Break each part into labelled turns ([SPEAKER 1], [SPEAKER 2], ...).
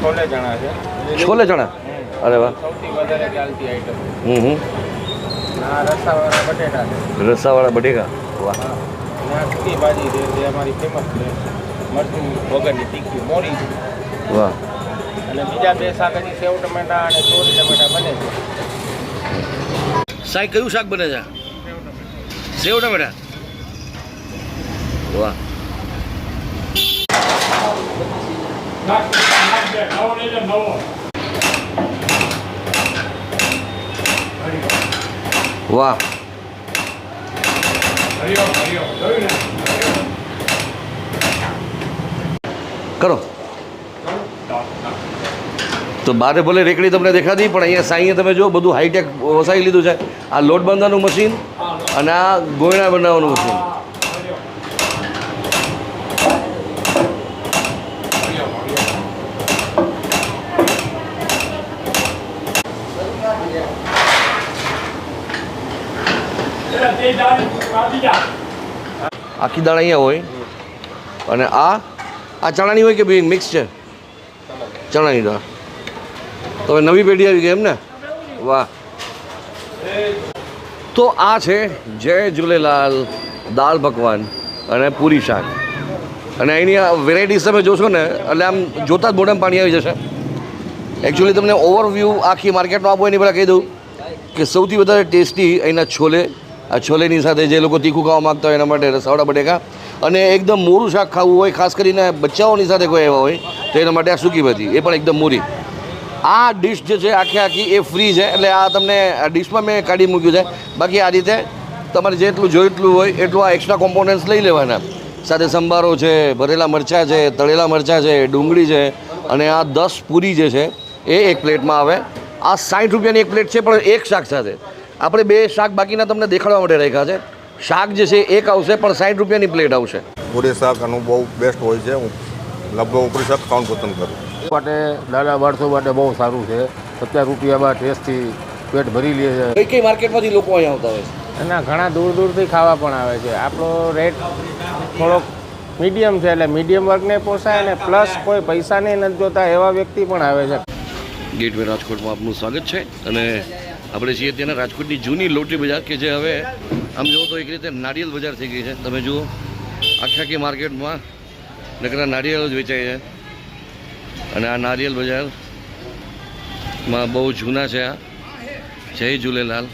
[SPEAKER 1] છોલે ચણા છે.
[SPEAKER 2] છોલે ચણા, અરે વાહ.
[SPEAKER 1] સૌથી વધારે ચાલતી આઈટમ. આ રસાવાળા બટેટા છે.
[SPEAKER 2] રસાવાળા બટેકા, વાહ.
[SPEAKER 1] અને આ સૂકી ભાજી છે જે અમારી ફેમસ છે, મરચું વગરની તીખી મોરી છે.
[SPEAKER 2] વાહ.
[SPEAKER 1] અને બીજા બે શાક હજી સેવ ટમેટા અને ચોરી ટમેટા બને છે.
[SPEAKER 2] સાહેબ કયું શાક બને છે? સેવ ટમેટા, વાહ. વાહ. કરો તો બારે ભલે રેકડી તમને દેખાતી, પણ અહીંયા સાંઈએ તમે જો બધું હાઈટેક વસાવી લીધું છે. આ લોટ બાંધવાનું મશીન અને આ ગોયણા બનાવવાનું મશીન. આખી દાળ અહીંયા હોય અને આ ચણાની હોય કે બી મિક્સ છે? ચણાની દાળ. તો હવે નવી પેઢી આવી ગઈ એમ ને? વાહ. તો આ છે જય ઝૂલેલાલ દાળ પકવાન અને પૂરી શાક. અને એની વેરાયટીઝ તમે જોશો ને એટલે આમ જોતાં જ મોઢામાં પાણી આવી જશે. એકચ્યુઅલી તમને ઓવરવ્યૂ આખી માર્કેટનો આપો એની પહેલાં કહી દઉં કે સૌથી વધારે ટેસ્ટી અહીંના છોલે. આ છોલેની સાથે જે લોકો તીખું ખાવા માગતા હોય એના માટે રસાવાળા બટેકા, અને એકદમ મોરું શાક ખાવું હોય, ખાસ કરીને બચ્ચાઓની સાથે કોઈ એવા હોય તો એના માટે આ સૂકી ભાજી, એ પણ એકદમ મોરી. આ ડિશ જે છે આખી એ ફ્રી છે, એટલે આ તમને આ ડિશમાં મેં કાઢી મૂક્યું છે. બાકી આ રીતે તમારે જેટલું જોઈટલું હોય એટલું આ એક્સ્ટ્રા કોમ્પોનન્ટ્સ લઈ લેવાના. સાથે સંભારો છે, ભરેલા મરચાં છે, તળેલા મરચાં છે, ડુંગળી છે, અને આ 10 પૂરી જે છે એ એક પ્લેટમાં આવે. આ 60 રૂપિયાની એક પ્લેટ છે, પણ એક શાક સાથે. આપણે બે શાક બાકીના તમને દેખાડવા માટે રાખ્યા છે. શાક જે છે એક આવશે, પણ 60 રૂપિયાની પ્લેટ આવશે.
[SPEAKER 3] પૂરી શાક આનું બહુ બેસ્ટ હોય છે. હું લગભગ ઉપરી શાક ખાવાનું પસંદ કરું.
[SPEAKER 4] માટે નાના માણસો માટે બહુ સારું છે. 70 રૂપિયામાં ટેસ્ટથી પેટ ભરી લે છે.
[SPEAKER 2] કઈ કઈ માર્કેટમાંથી લોકો અહીંયા આવતા હોય છે?
[SPEAKER 1] અને ઘણા દૂર દૂરથી ખાવા પણ આવે છે. આપણો રેટ થોડોક મીડિયમ છે, એટલે મીડિયમ વર્ગને પોસાય, અને પ્લસ કોઈ પૈસાને નથી જોતા એવા વ્યક્તિ પણ આવે છે.
[SPEAKER 2] ગેટવે રાજકોટમાં આપનું સ્વાગત છે. અને આપણે છીએ ત્યાંના રાજકોટની જૂની લોટરી બજાર, કે જે હવે આમ જુઓ તો એક રીતે નારિયેલ બજાર થઈ ગઈ છે. તમે જુઓ આખી માર્કેટમાં નકરા નારિયેળ જ વેચાય છે. અને આ નારિયેલ બજારમાં બહુ જૂના છે. આ જય ઝૂલેલાલ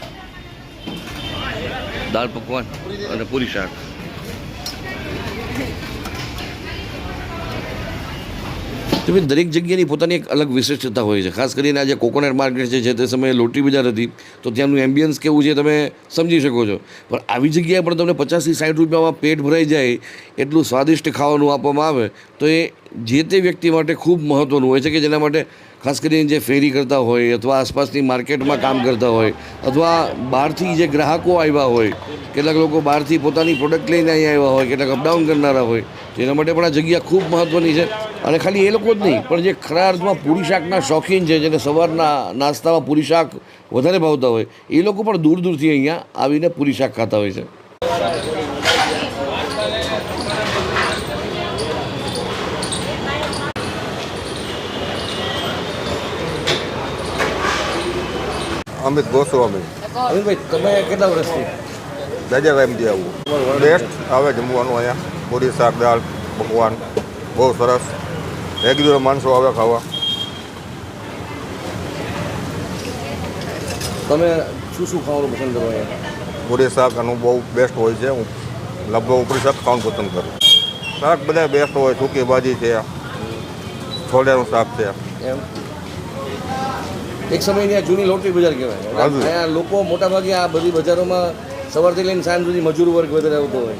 [SPEAKER 2] દાળ પકવાન અને પૂરી શાક. તમે દરેક જગ્યાની પોતાની એક અલગ વિશિષ્ટતા હોય છે. ખાસ કરીને આ જે કોકોનટ માર્કેટ છે, જે તે સમયે લોટરી બજાર હતી, તો ત્યાંનું એમ્બિયન્સ કેવું છે તમે સમજી શકો છો. પણ આવી જગ્યાએ પણ તમને 50 થી 60 રૂપિયામાં પેટ ભરાઈ જાય એટલું સ્વાદિષ્ટ ખાવાનું આપવામાં આવે તો એ જે તે વ્યક્તિ માટે ખૂબ મહત્ત્વનું હોય છે, કે જેના માટે ખાસ કરીને જે ફેરી કરતા હોય, અથવા આસપાસની માર્કેટમાં કામ કરતા હોય, અથવા બહારથી જે ગ્રાહકો આવ્યા હોય, કેટલાક લોકો બહારથી પોતાની પ્રોડક્ટ લઈને અહીંયા આવ્યા હોય, કેટલાક અપડાઉન કરનારા હોય, એના માટે પણ આ જગ્યા ખૂબ મહત્ત્વની છે. અને ખાલી એ લોકો જ નહીં, પણ જે ખરા અર્થમાં પૂરી શાકના શોખીન છે, જેને સવારના નાસ્તામાં પૂરી શાક વધારે ભાવતા હોય, એ લોકો પણ દૂર દૂરથી અહીંયા આવીને પૂરી શાક ખાતા હોય છે.
[SPEAKER 3] અમિત ગોસ્વામી.
[SPEAKER 2] અમિતભાઈ, તમે કેટલા વર્ષથી?
[SPEAKER 3] દાદા એમથી આવું બેસ્ટ આવે જમવાનું અહીંયા. પૂરી શાક દાળ પકવાન બહુ સરસ. રેગ્યુલર માણસો આવે ખાવા.
[SPEAKER 2] તમે શું શું ખાવાનું પસંદ કરો અહીંયા?
[SPEAKER 3] પૂરી શાક આનું બહુ બેસ્ટ હોય છે. હું લગભગ ઉપરી શાક ખાવાનું પસંદ કરું. શાક બધા બેસ્ટ હોય. સૂકી ભાજી છે, છોલેનું શાક છે.
[SPEAKER 2] એમ એક સમયની આ જૂની લોટરી બજાર કહેવાય. અહીંયા લોકો મોટાભાગે આ બધી બજારોમાં સવારથી લઈને સાંજ સુધી મજૂર વર્ગ વધારે આવતો હોય.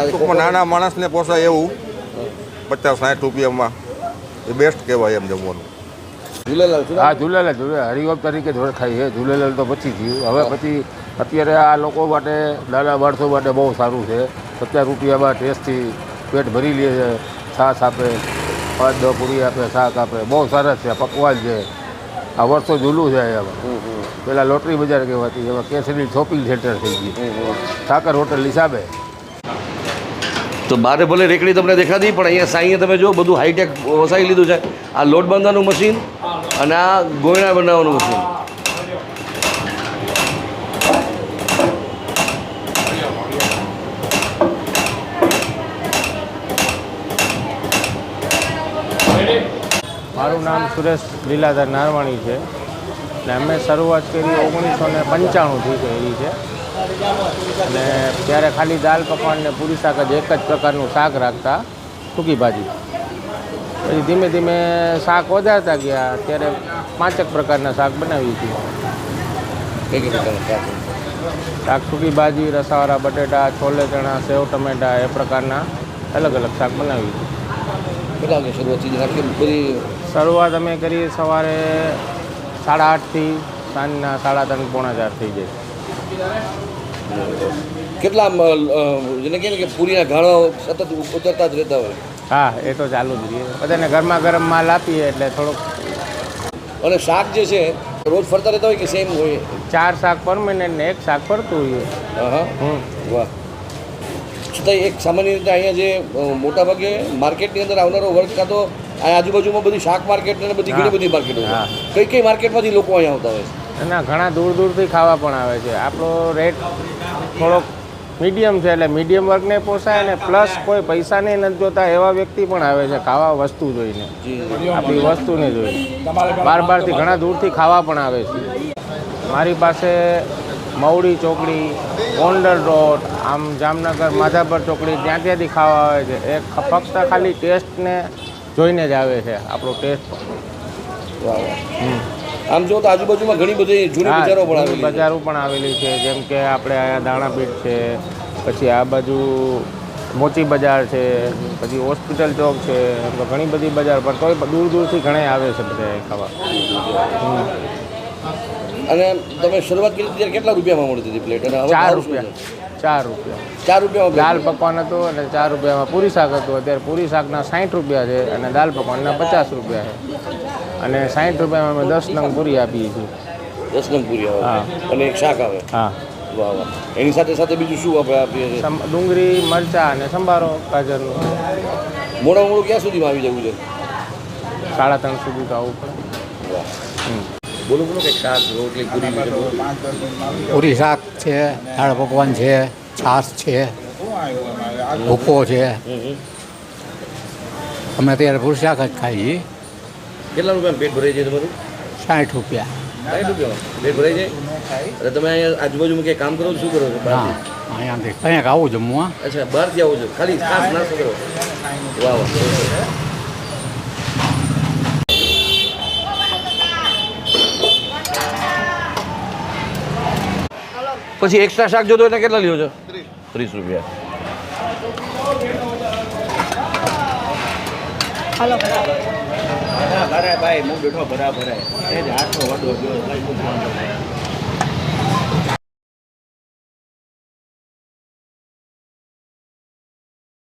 [SPEAKER 3] ટૂંકમાં નાના માણસને પોસાય એવું 50-60 રૂપિયામાં એ બેસ્ટ કહેવાય એમ જમવાનું.
[SPEAKER 2] ઝૂલેલાલ
[SPEAKER 4] હા, ઝૂલેલાલ હરિઓમ તરીકે જોડે ખાઈ છે. ઝૂલેલાલ તો પછી થયું. હવે પછી અત્યારે આ લોકો માટે, નાના માણસો માટે બહુ સારું છે. 70 રૂપિયામાં ટેસ્ટથી પેટ ભરી લે છે. છાશ આપે, 5-10 પૂરી આપે, શાક આપે. બહુ સરસ છે. પકવાન છે. આ વર્ષો જૂનું છે. એમાં પેલા લોટરી બજાર કહેવાતી, એમાં કેસરી શોપિંગ સેન્ટર થઈ ગયું. ઠાકર હોટલ હિસાબે.
[SPEAKER 2] તો બારે ભલે રેકડી તમને દેખાતી પણ અહીંયા સાંઈએ તમે જો બધું હાઈટેક વસાવી લીધું છે. આ લોટ બાંધવાનું મશીન અને આ ગોયણા બનાવવાનું મશીન.
[SPEAKER 1] મારું નામ સુરેશ લીલાધર નારવાણી છે અને અમે શરૂઆત કરી 1995થી કરી છે અને ત્યારે ખાલી દાળ પકવાન ને પૂરી શાક જ એક જ પ્રકારનું શાક રાખતા, સૂકી ભાજી. પછી ધીમે ધીમે શાક વધારતા ગયા, ત્યારે 5 પ્રકારના શાક બનાવી હતી. શાક સૂકી ભાજી, રસાવાળા બટેટા, છોલે ચણા, સેવ ટમેટા એ પ્રકારના અલગ અલગ શાક બનાવી હતી.
[SPEAKER 2] કેટલા વાગે શરૂઆતથી રાખી બધી?
[SPEAKER 1] શરૂઆત અમે કરી સવારે 8:30થી સાંજના 3:30 પોણા 4 થઈ જાય.
[SPEAKER 2] કેટલા જેને કહે ને કે પૂરીના ગાળો સતત ઉતરતા જ રહેતા હોય?
[SPEAKER 1] હા, એ તો ચાલુ જ રહીએ. બધાને ગરમા ગરમ માલ આપીએ એટલે થોડુંક.
[SPEAKER 2] અને શાક જે છે રોજ ફરતા રહેતા હોય કે સેમ હોય?
[SPEAKER 1] 4 શાક પરમેનન્ટ ને 1 શાક ફરતું હોય.
[SPEAKER 2] હા. વાહ. છતાં એક સામાન્ય રીતે અહીંયા જે મોટાભાગે માર્કેટની અંદર આવનારો વર્ગ કાં તો આ આજુબાજુમાં બધી શાક માર્કેટ ને બધી ઘણી બધી માર્કેટો છે.
[SPEAKER 1] હા.
[SPEAKER 2] કઈ માર્કેટમાંથી લોકો અહીંયા આવતા હોય છે?
[SPEAKER 1] ના, ઘણા દૂર દૂરથી ખાવા પણ આવે છે. આપણો રેટ થોડોક મીડિયમ છે એટલે મીડિયમ વર્ગને પોસાય ને પ્લસ કોઈ પૈસાને નથી જોતા એવા વ્યક્તિ પણ આવે છે ખાવા વસ્તુ જોઈને, આપણી વસ્તુને જોઈને. બહારથી ઘણા દૂરથી ખાવા પણ આવે છે. મારી પાસે મવડી ચોકડી, ગોંડલ રોડ, આમ જામનગર માધાપર ચોકડી ત્યાંથી ખાવા આવે છે. એ ફક્ત ખાલી ટેસ્ટને જોઈને જ આવે છે, આપણો ટેસ્ટ.
[SPEAKER 2] આમ જો તો આજુબાજુમાં ઘણી બધી જૂની બજારો પણ આવેલી છે.
[SPEAKER 1] બજારો પણ આવેલી છે, જેમ કે આપણે અહીંયા દાણાપીઠ છે, પછી આ બાજુ મોચી બજાર છે, પછી હોસ્પિટલ ચોક છે, તો ઘણી બધી બજાર પર તોય દૂર દૂરથી ઘણા આવે છે બધા ખાવા.
[SPEAKER 2] અને તમે શરૂઆત કરી ત્યારે કેટલા રૂપિયામાં મળતી હતી પ્લેટ? અને હવે
[SPEAKER 1] 4
[SPEAKER 2] ભાવ શું છે?
[SPEAKER 1] રૂપિયા.
[SPEAKER 2] 4 રૂપિયામાં
[SPEAKER 1] દાલ પકવાન હતું અને 4 રૂપિયામાં પૂરી શાક હતું. અત્યારે પૂરી શાકના 60 રૂપિયા છે અને દાલ પકવાનના 50 રૂપિયા છે. અને 60 રૂપિયામાં અમે 10 નંગ પૂરી આપીએ છીએ.
[SPEAKER 2] 10 નંગ પૂરી આવે
[SPEAKER 1] હા.
[SPEAKER 2] અને એક શાક આવે?
[SPEAKER 1] હા.
[SPEAKER 2] વાહ વાહ. એની સાથે સાથે બીજું શું આપણે આપીએ છીએ?
[SPEAKER 1] ડુંગળી, મરચાં અને સંભારો ગાજરનું.
[SPEAKER 2] મોડું ક્યાં સુધીમાં આવી જવું છે?
[SPEAKER 1] 3:30 સુધી તો આવવું પડે.
[SPEAKER 2] વાહ. બોલો કંઈક શાક, રોટલી, પૂરી વિશે બોલો.
[SPEAKER 5] પૂરી શાક છે, દાળ પકવાન છે, છાશ છે, ભૂકો છે. અમે અત્યારે પૂરી શાક જ ખાઈએ.
[SPEAKER 2] કેટલા રૂપિયા પેટ ભરાઈ જાય તમારું?
[SPEAKER 5] 60 રૂપિયા.
[SPEAKER 2] 60 રૂપિયા પેટ ભરાઈ જાય? અને તમે અહીંયા આજુબાજુમાં ક્યાંય કામ કરો છો? શું કરો છો?
[SPEAKER 5] હા, અહીંયાથી કંઈક આવું જમવા.
[SPEAKER 2] અચ્છા, બહારથી આવો છો? ખાલી ખાસ નાસ્તો કરો? વાહ વાહ. પછી એક્સ્ટ્રા શાક જોતો એટલે કેટલા લ્યો છો? 30 રૂપિયા.
[SPEAKER 6] ભાઈ હું બેઠો બરાબર